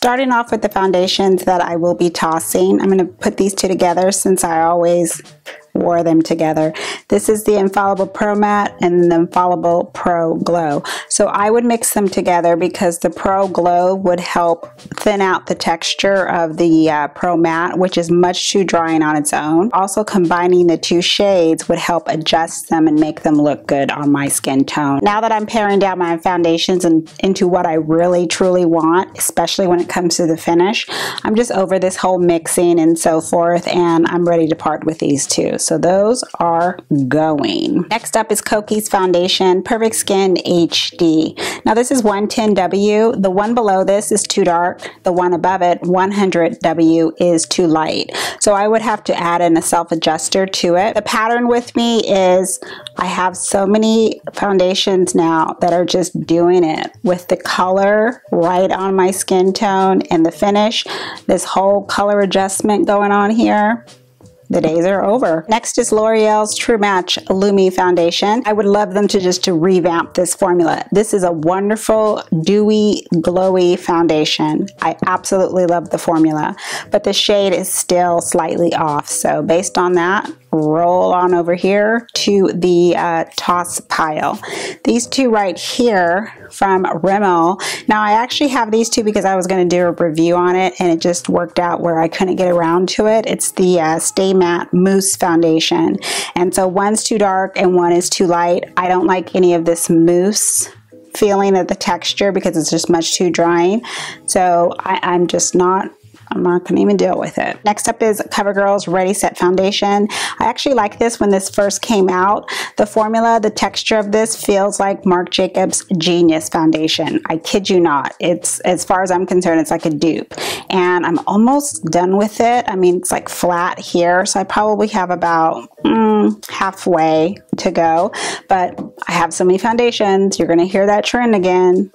Starting off with the foundations that I will be tossing, I'm going to put these two together since I always wore them together. This is the Infallible Pro Matte and the Infallible Pro Glow. So I would mix them together because the Pro Glow would help thin out the texture of the Pro Matte, which is much too drying on its own. Also, combining the two shades would help adjust them and make them look good on my skin tone. Now that I'm paring down my foundations into what I really truly want, especially when it comes to the finish, I'm just over this whole mixing and so forth, and I'm ready to part with these two. So those are going. Next up is Kokie's foundation, Perfect Skin HD. Now this is 110W. The one below this is too dark. The one above it, 100W, is too light. So I would have to add in a self adjuster to it. The pattern with me is I have so many foundations now that are just doing it with the color right on my skin tone and the finish. This whole color adjustment going on here. The days are over. Next is L'Oreal's True Match Lumi foundation. I would love them to revamp this formula. This is a wonderful, dewy, glowy foundation. I absolutely love the formula, but the shade is still slightly off. So based on that, roll on over here to the toss pile. These two right here from Rimmel. Now I actually have these two because I was going to do a review on it and it just worked out where I couldn't get around to it. It's the Stay Matte Mousse foundation, and so one's too dark and one is too light. I don't like any of this mousse feeling of the texture because it's just much too drying. So I'm not going to even deal with it. Next up is CoverGirl's Ready Set foundation. I actually like this when this first came out. The formula, the texture of this feels like Marc Jacobs Genius foundation. I kid you not. It's, as far as I'm concerned, it's like a dupe. And I'm almost done with it. I mean, it's like flat here, so I probably have about halfway to go. But I have so many foundations. You're going to hear that trend again.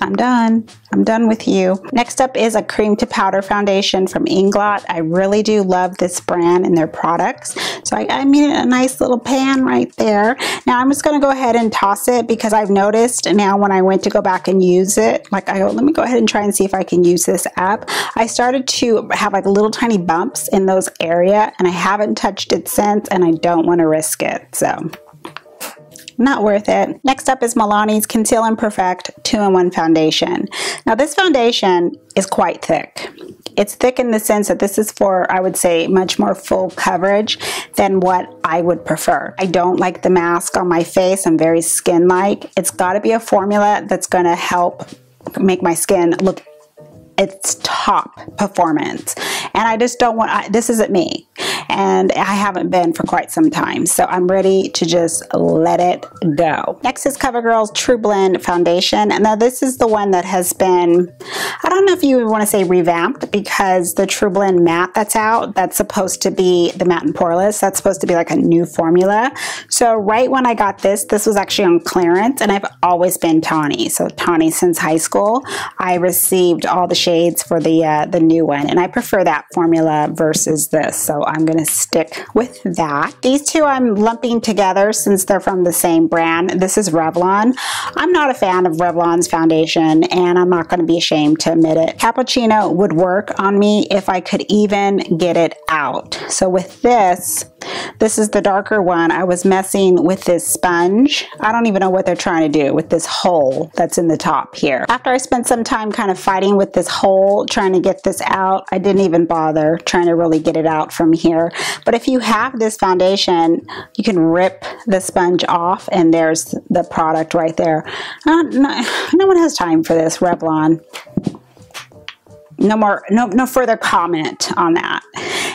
I'm done. I'm done with you. Next up is a cream to powder foundation from Inglot. I really do love this brand and their products. So I made a nice little pan right there. Now I'm just going to go ahead and toss it because I've noticed now when I went to go back and use it, like I go, let me go ahead and try and see if I can use this up. I started to have like little tiny bumps in those areas and I haven't touched it since, and I don't want to risk it. So not worth it. Next up is Milani's Conceal and Perfect 2-in-1 foundation. Now this foundation is quite thick. It's thick in the sense that this is for, I would say, much more full coverage than what I would prefer. I don't like the mask on my face. I'm very skin-like. It's got to be a formula that's going to help make my skin look its top performance, and I just don't want, this isn't me, and I haven't been for quite some time, so I'm ready to just let it go. Next is CoverGirl's True Blend foundation, and now this is the one that has been, I don't know if you would want to say revamped, because the True Blend matte that's out, that's supposed to be the matte and poreless, that's supposed to be like a new formula. So right when I got this was actually on clearance, and I've always been tawny, so tawny since high school. I received all the shades for the new one, and I prefer that formula versus this, so I'm going to stick with that. These two I'm lumping together since they're from the same brand. This is Revlon. I'm not a fan of Revlon's foundation, and I'm not going to be ashamed to admit it. Cappuccino would work on me if I could even get it out. So with this is the darker one. I was messing with this sponge. I don't even know what they're trying to do with this hole that's in the top here. After I spent some time kind of fighting with this hole, trying to get this out, I didn't even bother trying to really get it out from here. But if you have this foundation, you can rip the sponge off, and there's the product right there. No one has time for this, Revlon. No further comment on that.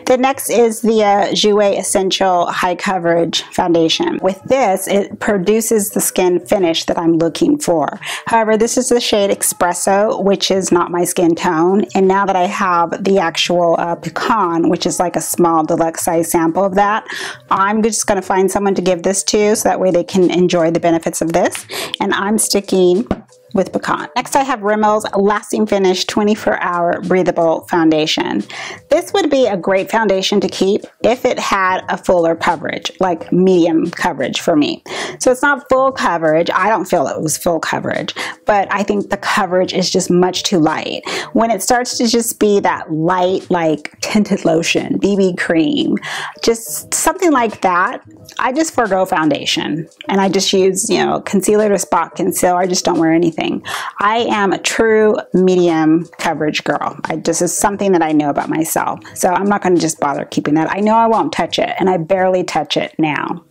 The next is the Jouer Essential High Coverage Foundation. With this, it produces the skin finish that I'm looking for. However, this is the shade Espresso, which is not my skin tone. And now that I have the actual Pecan, which is like a small deluxe size sample of that, I'm just going to find someone to give this to so that way they can enjoy the benefits of this. And I'm sticking with pecan. Next I have Rimmel's Lasting Finish 24-Hour Breathable Foundation. This would be a great foundation to keep if it had a fuller coverage, like medium coverage for me. So it's not full coverage. I don't feel it was full coverage, but I think the coverage is just much too light. When it starts to just be that light, like tinted lotion, BB cream, just something like that, I just forgo foundation and I just use, you know, concealer to spot conceal. I just don't wear anything. I am a true medium coverage girl. This is something that I know about myself. So I'm not going to just bother keeping that. I know I won't touch it, and I barely touch it now.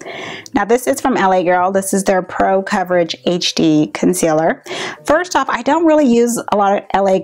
Now this is from LA Girl. This is their Pro Coverage HD Concealer. First off, I don't really use a lot of LA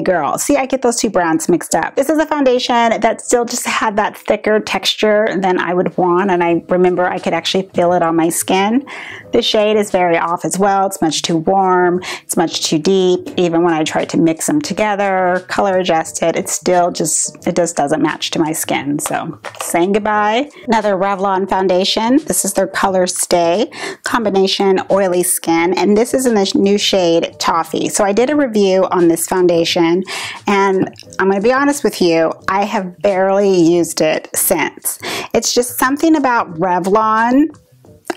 Girl. See, I get those two brands mixed up. This is a foundation that still just had that thicker texture than I would want, and I remember I could actually feel it on my skin. The shade is very off as well. It's much too warm. It's much too deep. Even when I tried to mix them together, color adjusted, it still just, it just doesn't match to my skin. So saying goodbye. Another Revlon foundation. This is their Color Stay Combination Oily Skin, and this is in the new shade Toffee. So I did a review on this foundation, and I'm going to be honest with you, I have barely used it since. It's just something about Revlon.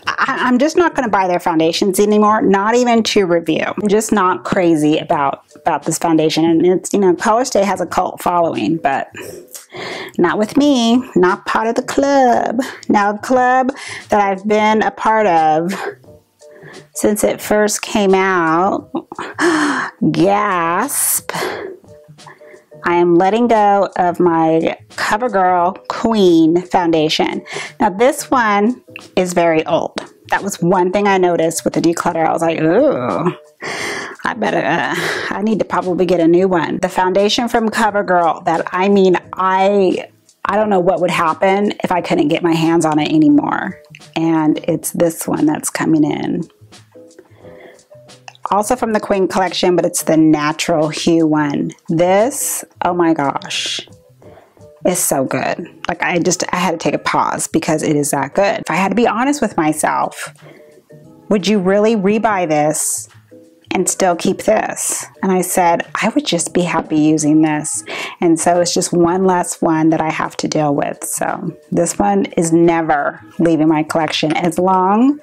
I'm just not going to buy their foundations anymore, not even to review. I'm just not crazy about this foundation. And it's, you know, Color Stay has a cult following, but not with me, not part of the club. Now, the club that I've been a part of since it first came out, gasp, I am letting go of my CoverGirl Queen foundation. Now this one is very old. That was one thing I noticed with the declutter. I was like, ooh, I need to probably get a new one. The foundation from CoverGirl that, I mean, I don't know what would happen if I couldn't get my hands on it anymore. And it's this one that's coming in. Also from the Queen collection, but it's the natural hue one. This, oh my gosh, is so good. Like I had to take a pause because it is that good. If I had to be honest with myself, would you really rebuy this and still keep this? And I said, I would just be happy using this. And so it's just one less one that I have to deal with. So this one is never leaving my collection. As long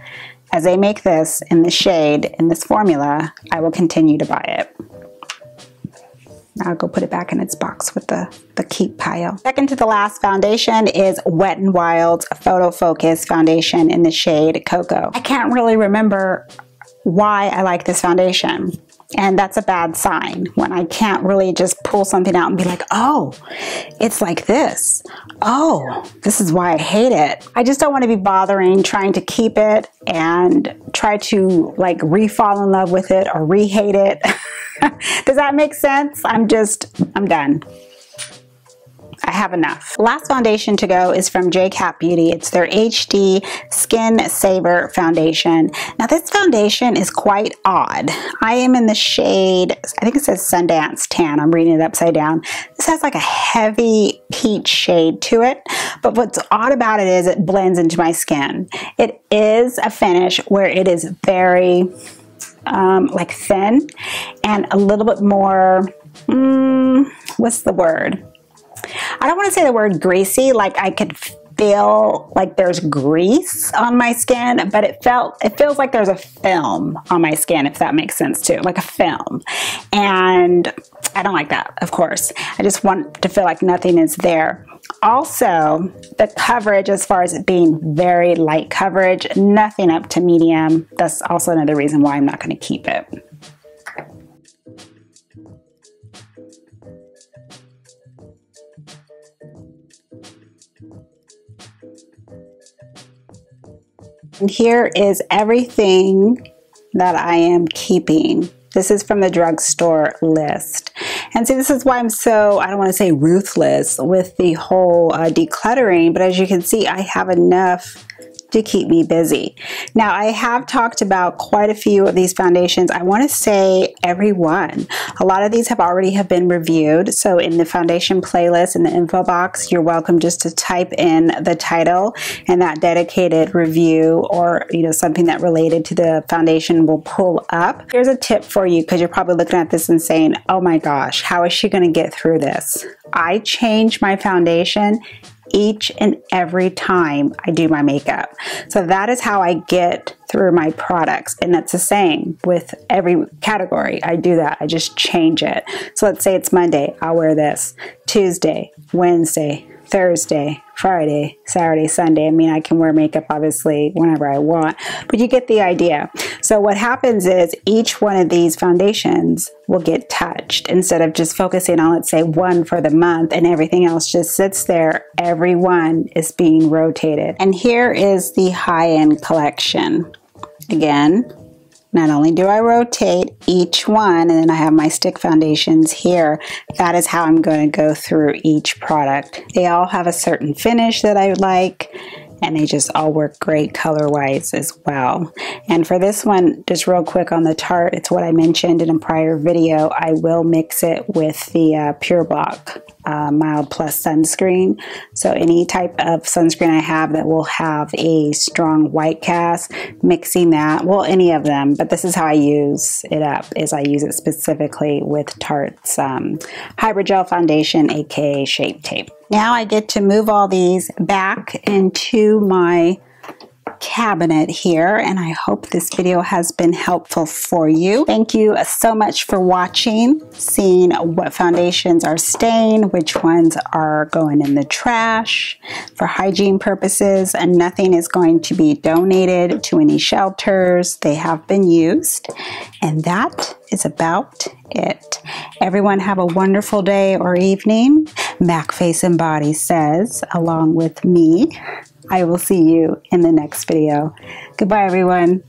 as they make this in the shade, in this formula, I will continue to buy it. Now I'll go put it back in its box with the keep pile. Second to the last foundation is Wet n Wild's Photo Focus foundation in the shade Cocoa. I can't really remember why I like this foundation. And that's a bad sign when I can't really just pull something out and be like, oh, it's like this. Oh, this is why I hate it. I just don't want to be bothering trying to keep it and try to like re-fall in love with it or re-hate it. Does that make sense? I'm done. I have enough. Last foundation to go is from J-Cat Beauty. It's their HD Skin Saver Foundation. Now this foundation is quite odd. I am in the shade, I think it says Sundance Tan. I'm reading it upside down. This has like a heavy peach shade to it, but what's odd about it is it blends into my skin. It is a finish where it is very like thin and a little bit more, what's the word? I don't want to say the word greasy, like I could feel like there's grease on my skin, but it feels like there's a film on my skin, if that makes sense too, like a film. And I don't like that, of course. I just want to feel like nothing is there. Also, the coverage, as far as it being very light coverage, nothing up to medium. That's also another reason why I'm not going to keep it. And here is everything that I am keeping. This is from the drugstore list. And see, this is why I'm so, I don't want to say ruthless with the whole decluttering, but as you can see, I have enough to keep me busy. Now, I have talked about quite a few of these foundations. I want to say every one. A lot of these have already been reviewed. So in the foundation playlist in the info box, you're welcome just to type in the title, and that dedicated review or something that related to the foundation will pull up. Here's a tip for you, because you're probably looking at this and saying, oh my gosh, how is she going to get through this? I change my foundation each and every time I do my makeup. So that is how I get through my products. And that's the same with every category. I do that. I just change it. So let's say it's Monday, I'll wear this. Tuesday, Wednesday, Thursday, Friday, Saturday, Sunday. I mean, I can wear makeup obviously whenever I want, but you get the idea. So what happens is each one of these foundations will get touched instead of just focusing on, let's say, one for the month and everything else just sits there. Every one is being rotated. And here is the high-end collection. Again, not only do I rotate each one, and then I have my stick foundations here, that is how I'm going to go through each product. They all have a certain finish that I like, and they just all work great color-wise as well. And for this one, just real quick on the Tarte, it's what I mentioned in a prior video. I will mix it with the Pure Block Mild Plus sunscreen. So any type of sunscreen I have that will have a strong white cast, mixing that, well, any of them, but this is how I use it up, is I use it specifically with Tarte's Hybrid Gel Foundation, aka Shape Tape. Now I get to move all these back into my cabinet here, and I hope this video has been helpful for you. Thank you so much for watching, seeing what foundations are staying, which ones are going in the trash for hygiene purposes, and nothing is going to be donated to any shelters. They have been used, and that is about it. Everyone have a wonderful day or evening. Back, Face, and Body says, along with me. I will see you in the next video. Goodbye, everyone.